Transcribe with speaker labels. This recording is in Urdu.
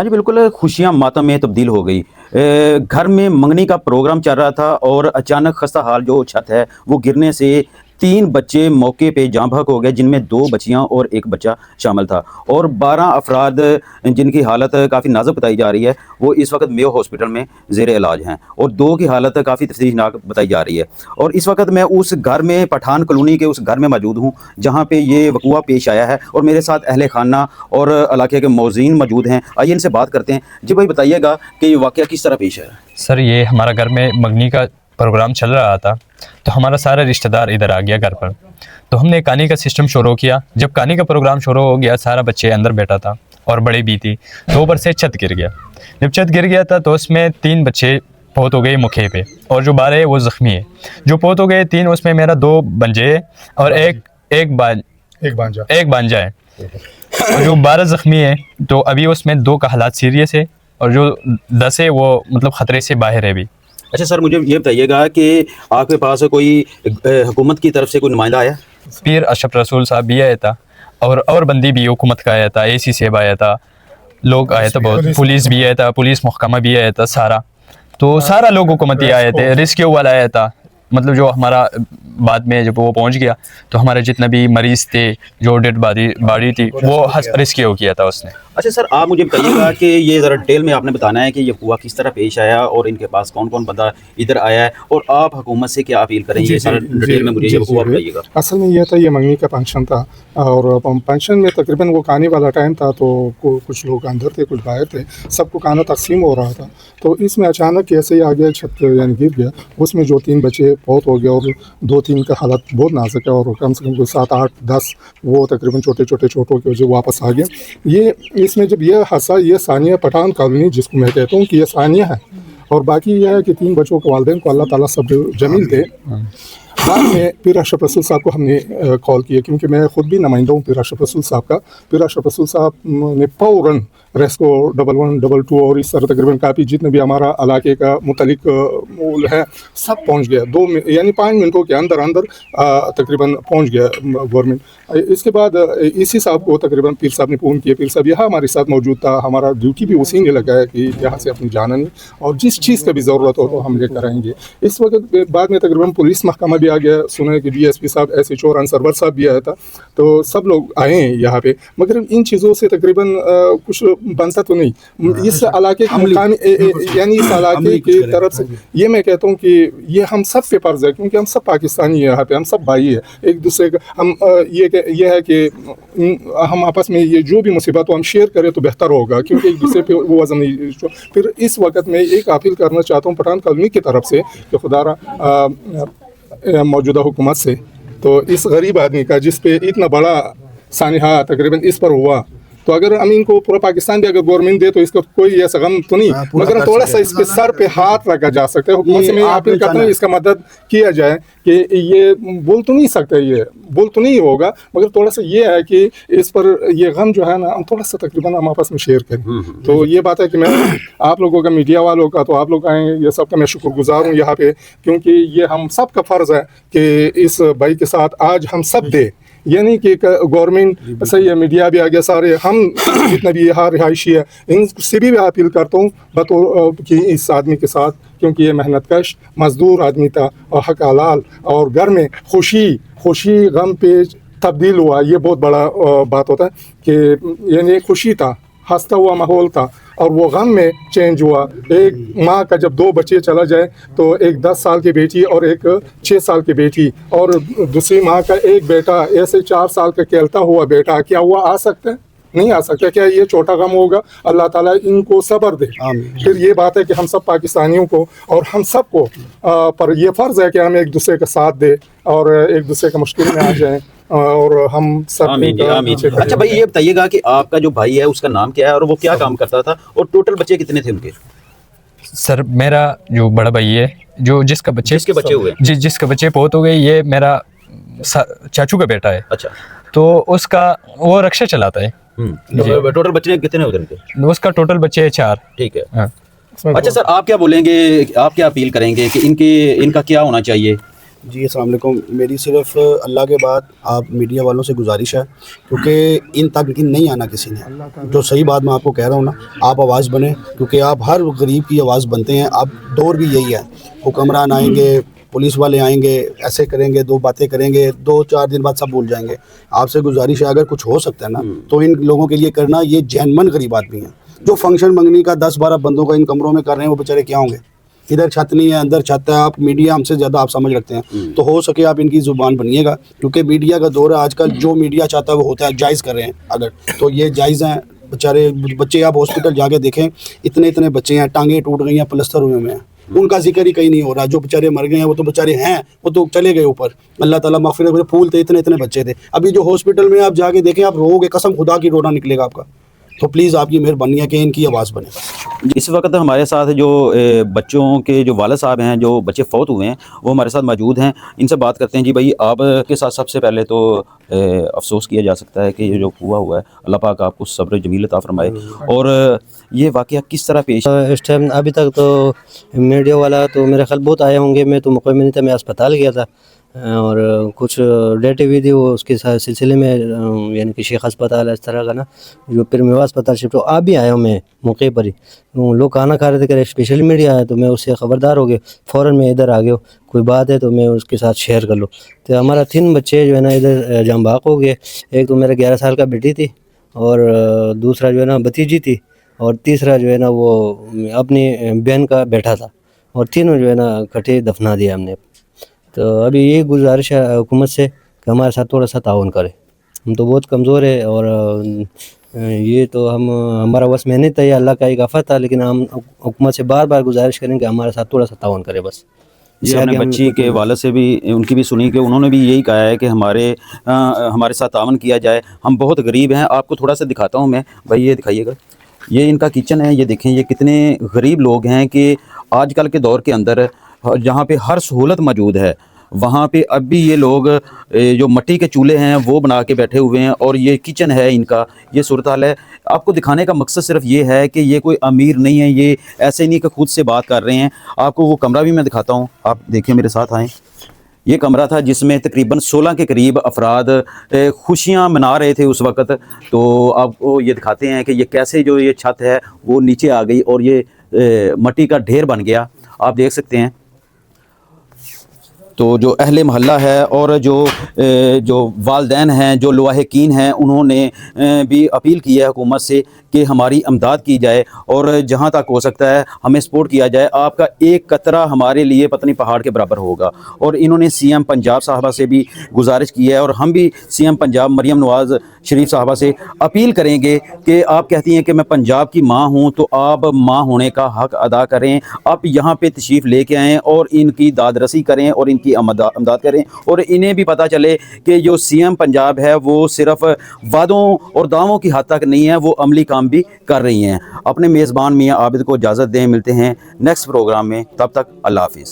Speaker 1: ہاں جی بالکل، خوشیاں ماتم میں تبدیل ہو گئی. گھر میں منگنی کا پروگرام چل رہا تھا اور اچانک خستہ حال جو چھت ہے وہ گرنے سے 3 بچے موقع پہ جاں بحق ہو گئے، جن میں 2 بچیاں اور 1 بچہ شامل تھا، اور 12 افراد جن کی حالت کافی نازک بتائی جا رہی ہے وہ اس وقت میو ہاسپٹل میں زیر علاج ہیں، اور 2 کی حالت کافی تشویشناک بتائی جا رہی ہے. اور اس وقت میں اس گھر میں پٹھان کالونی کے اس گھر میں موجود ہوں جہاں پہ یہ وقوع پیش آیا ہے، اور میرے ساتھ اہل خانہ اور علاقے کے موذین موجود ہیں. آئیے ان سے بات کرتے ہیں. جی بھائی بتائیے گا کہ یہ واقعہ کس طرح پیش آیا؟
Speaker 2: سر یہ ہمارا گھر میں منگنی کا پروگرام چل رہا تھا، تو ہمارا سارا رشتہ دار ادھر آ گیا گھر پر. تو ہم نے کہانی کا سسٹم شروع کیا. جب کہانی کا پروگرام شروع ہو گیا، سارا بچے اندر بیٹھا تھا اور بڑی بھی تھی، تو اوپر سے چھت گر گیا. جب چھت گر گیا تھا تو اس میں 3 بچے فوت ہو گئے موقع پہ، اور جو 12 ہے وہ زخمی ہے. جو فوت ہو گئے 3، اس میں میرا 2 بنجے اور ایک بانجا ہے. اور جو 12 زخمی ہے تو ابھی اس میں 2 کا حالات سیریس ہے، اور جو 10 ہے وہ مطلب خطرے سے باہر ہے ابھی.
Speaker 1: اچھا سر، مجھے یہ بتائیے گا کہ آپ کے پاس کوئی حکومت کی طرف سے کوئی نمائندہ آیا؟
Speaker 2: پیر اشرف رسول صاحب بھی آیا تھا، اور بندی بھی حکومت کا آیا تھا، اے سی صاحب آیا تھا، لوگ آیا تھا بہت، پولیس بھی آیا تھا، پولیس محکمہ بھی آیا تھا سارا. تو سارا لوگ حکومتی آئے تھے، ریسکیو والا آیا تھا. مطلب جو ہمارا بعد میں جب وہ پہنچ گیا تو ہمارے جتنے بھی مریض تھے، جو ڈیڈ باڈی تھی، وہ ریسکیو کیا تھا اس نے.
Speaker 1: اچھا سر، آپ مجھے بتائیے گا کہ یہ ذرا ڈیٹیل میں آپ نے بتانا ہے کہ یہ ہوا کس طرح پیش آیا، اور ان کے پاس کون کون بندہ ادھر آیا ہے، اور آپ حکومت سے کیا اپیل کریں گے؟ سر ڈیٹیل میں مجھے یہ ہوا بتائیے گا.
Speaker 3: اصل میں یہ تھا، یہ منگنی کا فنکشن تھا، اور فنکشن میں تقریباً وہ کھانے والا ٹائم تھا، تو کچھ لوگ اندر تھے کچھ باہر تھے، سب کو کھانا تقسیم ہو رہا تھا. تو اس میں اچانک کیسے ہی آگے چھت یعنی گر گیا. اس میں جو 3 بچے فوت ہو گئے، اور 2-3 کا حالت بہت نازک ہے، اور کم سے کم 7-8-10 وہ تقریباً چھوٹے چوٹوں کی وجہ واپس آ گئے. یہ اس میں جب یہ حادثہ، یہ ثانیہ پٹھان کالونی جس کو میں کہتا ہوں کہ یہ ثانیہ ہے، اور باقی یہ ہے کہ 3 بچوں کے والدین کو اللہ تعالیٰ سب جمیل دے. بعد میں پیر اشرف رسول صاحب کو ہم نے کال کیا، کیونکہ میں خود بھی نمائندہ ہوں پیر اشرف رسول صاحب کا. پیر اشرف رسول صاحب نے فوراً ریسکو 11 22 اور اس طرح تقریباً کافی جتنے بھی ہمارا علاقے کا متعلق ہے سب پہنچ گیا. 5 منٹوں کے اندر تقریباً پہنچ گیا گورنمنٹ. اس کے بعد اسی صاحب کو تقریباً پیر صاحب نے فون کیا. پیر صاحب یہاں ہمارے ساتھ موجود تھا، ہمارا ڈیوٹی بھی اسی نے لگایا کہ یہاں سے اپنی جانا نہیں، اور جس چیز کا بھی ضرورت ہو تو ہم لے کر آئیں گے. اس وقت بعد میں تقریباً پولیس محکمہ بھی آ گیا. سنا ہے کہ ڈی ایس پی صاحب SHO رن سرور صاحب بھی آیا تھا. تو سب لوگ آئے ہیں یہاں پہ، مگر ان چیزوں سے تقریباً کچھ بنتا تو نہیں. اس علاقے کے مقامی یعنی اس علاقے کی طرف سے یہ میں کہتا ہوں کہ یہ ہم سب پہ فرض ہے، کیونکہ ہم سب پاکستانی ہیں یہاں پہ، ہم سب بھائی ہیں ایک دوسرے کا. ہم یہ ہے کہ ہم آپس میں یہ جو بھی مصیبت ہو ہم شیئر کریں تو بہتر ہوگا، کیونکہ ایک دوسرے پہ وہ وزن نہیں. پھر اس وقت میں ایک اپیل کرنا چاہتا ہوں پٹھان کالونی کی طرف سے کہ خدا را موجودہ حکومت سے، تو اس غریب آدمی کا جس پہ اتنا بڑا سانحہ تقریباً اس پر ہوا، تو اگر ہم ان کو پورا پاکستان بھی اگر گورنمنٹ دے تو اس کا کوئی ایسا غم تو نہیں، مگر تھوڑا سا اس کے سر پہ ہاتھ رکھا جا سکتا ہے. حکومت سے میں اپیل کرتا ہوں اس کا مدد کیا جائے، کہ یہ بول تو نہیں سکتے، یہ بول تو نہیں ہوگا، مگر تھوڑا سا یہ ہے کہ اس پر یہ غم جو ہے نا ہم تھوڑا سا تقریباً ہم آپس میں شیئر کریں. تو یہ بات ہے کہ میں آپ لوگوں کا، میڈیا والوں کا، تو آپ لوگ آئیں، یہ سب کا میں شکر گزار ہوں یہاں پہ، کیونکہ یہ ہم سب کا فرض ہے کہ اس بھائی کے ساتھ آج ہم سب دیں. یعنی کہ گورنمنٹ صحیح ہے، میڈیا بھی آگے، سارے ہم جتنے بھی یہاں رہائشی ہے ان سے بھی اپیل کرتا ہوں بطور کہ اس آدمی کے ساتھ، کیونکہ یہ محنت کش مزدور آدمی تھا، اور حق حلال، اور گھر میں خوشی غم پہ تبدیل ہوا. یہ بہت بڑا بات ہوتا ہے کہ یعنی خوشی تھا، ہنستا ہوا ماحول تھا، اور وہ غم میں چینج ہوا. ایک ماں کا جب 2 بچے چلا جائے، تو ایک 10 سال کی بیٹی اور ایک 6 سال کی بیٹی، اور دوسری ماں کا ایک بیٹا، ایسے 4 سال کا کھیلتا ہوا بیٹا، کیا وہ آ سکتا ہے؟ نہیں آ سکتا. کیا یہ چھوٹا غم ہوگا؟ اللہ تعالیٰ ان کو صبر دے. پھر یہ بات ہے کہ ہم سب پاکستانیوں کو اور ہم سب کو پر یہ فرض ہے کہ ہم ایک دوسرے کا ساتھ دیں اور ایک دوسرے کا مشکل میں آ جائیں، اور ہم سب.
Speaker 1: اچھا بھائی یہ بتائیے گا کہ آپ کا جو بھائی ہے اس کا نام کیا ہے، اور وہ کیا کام کرتا تھا، اور ٹوٹل بچے کتنے تھے ان کے؟
Speaker 2: سر میرا جو بڑا بھائی ہے، جو جس کے بچے ہوئے، جس کے بچے فوت ہو گئے، یہ میرا چاچو کا بیٹا ہے. اچھا. تو اس کا وہ رکشہ چلاتا ہے.
Speaker 1: ٹوٹل بچے کتنے ہوتے ہیں؟
Speaker 2: اس کا ٹوٹل بچے 4.
Speaker 1: ٹھیک ہے. اچھا سر، آپ کیا بولیں گے، آپ کیا اپیل کریں گے کہ ان کا کیا ہونا چاہیے؟
Speaker 4: جی السلام علیکم. میری صرف اللہ کے بعد آپ میڈیا والوں سے گزارش ہے، کیونکہ ان تک یقین نہیں آنا کسی نے. جو صحیح بات میں آپ کو کہہ رہا ہوں نا، آپ آواز بنیں، کیونکہ آپ ہر غریب کی آواز بنتے ہیں. اب دور بھی یہی ہے، حکمران آئیں گے، پولیس والے آئیں گے، ایسے کریں گے، 2 باتیں کریں گے، 2-4 دن بعد سب بھول جائیں گے. آپ سے گزارش ہے اگر کچھ ہو سکتا ہے نا تو ان لوگوں کے لیے کرنا. یہ ذہن مند غریب آدمی ہیں جو فنکشن منگنی کا 10-12 بندوں کا ان کمروں میں کر رہے ہیں، وہ بیچارے کیا ہوں گے؟ ادھر چھت نہیں ہے، اندر چھت ہے. آپ میڈیا ہم سے زیادہ آپ سمجھ رکھتے ہیں، تو ہو سکے آپ ان کی زبان بنیے گا، کیونکہ میڈیا کا دور ہے آج کل. جو میڈیا چاہتا ہے وہ ہوتا ہے. جائز کر رہے ہیں اگر تو یہ جائز ہیں. بیچارے بچے آپ ہاسپٹل جا کے دیکھیں، اتنے بچے ہیں، ٹانگیں ٹوٹ گئی ہیں، پلستر ہوئے ہیں، ان کا ذکر ہی کہیں نہیں ہو رہا. جو بیچارے مر گئے ہیں وہ تو بیچارے ہیں، وہ تو چلے گئے اوپر. اللہ تعالیٰ مغفرت کرے. پھول تھے، اتنے بچے تھے. ابھی جو ہاسپٹل میں آپ جا کے دیکھیں، آپ رو گے، قسم خدا کی رونا نکلے گا آپ کا. تو پلیز آپ کی مہربانی ہے کہ ان کی آواز بنے.
Speaker 1: اس وقت ہمارے ساتھ جو بچوں کے جو والد صاحب ہیں، جو بچے فوت ہوئے ہیں، وہ ہمارے ساتھ موجود ہیں. ان سے بات کرتے ہیں. جی بھائی، آپ کے ساتھ سب سے پہلے تو افسوس کیا جا سکتا ہے کہ یہ جو ہوا ہے، اللہ پاک آپ کو صبر جمیل عطا فرمائے. اور یہ واقعہ کس طرح پیش؟
Speaker 5: اس ٹائم ابھی تک تو میڈیا والا تو میرے خیال بہت آئے ہوں گے. میں تو مقیم نہیں تھا، میں اسپتال گیا تھا اور کچھ ڈیٹ ہوئی تھی، وہ اس کے سلسلے میں یعنی کہ شیخ اسپتال اس طرح کا نا، جو پھر میوا اسپتال شفٹ ہو. آپ بھی آیا ہوں میں موقع پر ہی. لوگ کھانا کھا رہے تھے کہ اسپیشل میڈیا آیا، تو میں اس سے خبردار ہو گیا. فوراً میں ادھر آ گیا. کوئی بات ہے تو میں اس کے ساتھ شیئر کر لوں. تو ہمارا 3 بچے جو ہے نا ادھر جام بحق ہو گئے. ایک تو میرا 11 سال کا بیٹی تھی، اور دوسرا جو ہے نا بھتیجی تھی، اور تیسرا جو ہے نا وہ اپنی بہن کا بیٹا تھا. اور تینوں جو ہے نا کٹھے دفنا دیا ہم نے. تو ابھی یہ گزارش ہے حکومت سے کہ ہمارے ساتھ تھوڑا سا تعاون کرے. ہم تو بہت کمزور ہے، اور یہ تو ہمارا بس میں نہیں تھا، یہ اللہ کا ایک آفت تھا. لیکن ہم حکومت سے بار بار گزارش کریں کہ ہمارے ساتھ تھوڑا سا تعاون کرے بس.
Speaker 1: یہ اپنے بچی کے والد سے بھی ان کی بھی سنی کہ انہوں نے بھی یہی کہا ہے کہ ہمارے ساتھ تعاون کیا جائے. ہم بہت غریب ہیں. آپ کو تھوڑا سا دکھاتا ہوں میں. بھائی یہ دکھائیے گا. یہ ان کا کچن ہے. یہ دیکھیں یہ کتنے غریب لوگ ہیں کہ آج کل کے دور کے اندر جہاں پہ ہر سہولت موجود ہے، وہاں پہ اب بھی یہ لوگ جو مٹی کے چولہے ہیں وہ بنا کے بیٹھے ہوئے ہیں. اور یہ کچن ہے ان کا. یہ صورتحال ہے. آپ کو دکھانے کا مقصد صرف یہ ہے کہ یہ کوئی امیر نہیں ہے. یہ ایسے نہیں کہ خود سے بات کر رہے ہیں. آپ کو وہ کمرہ بھی میں دکھاتا ہوں. آپ دیکھیں میرے ساتھ آئیں. یہ کمرہ تھا جس میں تقریباً 16 کے قریب افراد خوشیاں منا رہے تھے اس وقت. تو آپ کو یہ دکھاتے ہیں کہ یہ کیسے جو یہ چھت ہے وہ نیچے آ گئی اور یہ مٹی کا ڈھیر بن گیا. آپ دیکھ سکتے ہیں. تو جو اہل محلہ ہے اور جو والدین ہیں، جو لواحقین ہیں، انہوں نے بھی اپیل کی ہے حکومت سے کہ ہماری امداد کی جائے اور جہاں تک ہو سکتا ہے ہمیں سپورٹ کیا جائے. آپ کا ایک قطرہ ہمارے لیے پتنی پہاڑ کے برابر ہوگا. اور انہوں نے سی ایم پنجاب صاحبہ سے بھی گزارش کی ہے، اور ہم بھی سی ایم پنجاب مریم نواز شریف صاحبہ سے اپیل کریں گے کہ آپ کہتی ہیں کہ میں پنجاب کی ماں ہوں، تو آپ ماں ہونے کا حق ادا کریں. آپ یہاں پہ تشریف لے کے آئیں اور ان کی داد رسی کریں اور ان کی امداد کریں. اور انہیں بھی پتہ چلے کہ جو سی ایم پنجاب ہے وہ صرف وعدوں اور دعووں کی حد تک نہیں ہے، وہ عملی کام بھی کر رہی ہیں. اپنے میزبان میاں عابد کو اجازت دیں. ملتے ہیں نیکسٹ پروگرام میں. تب تک اللہ حافظ.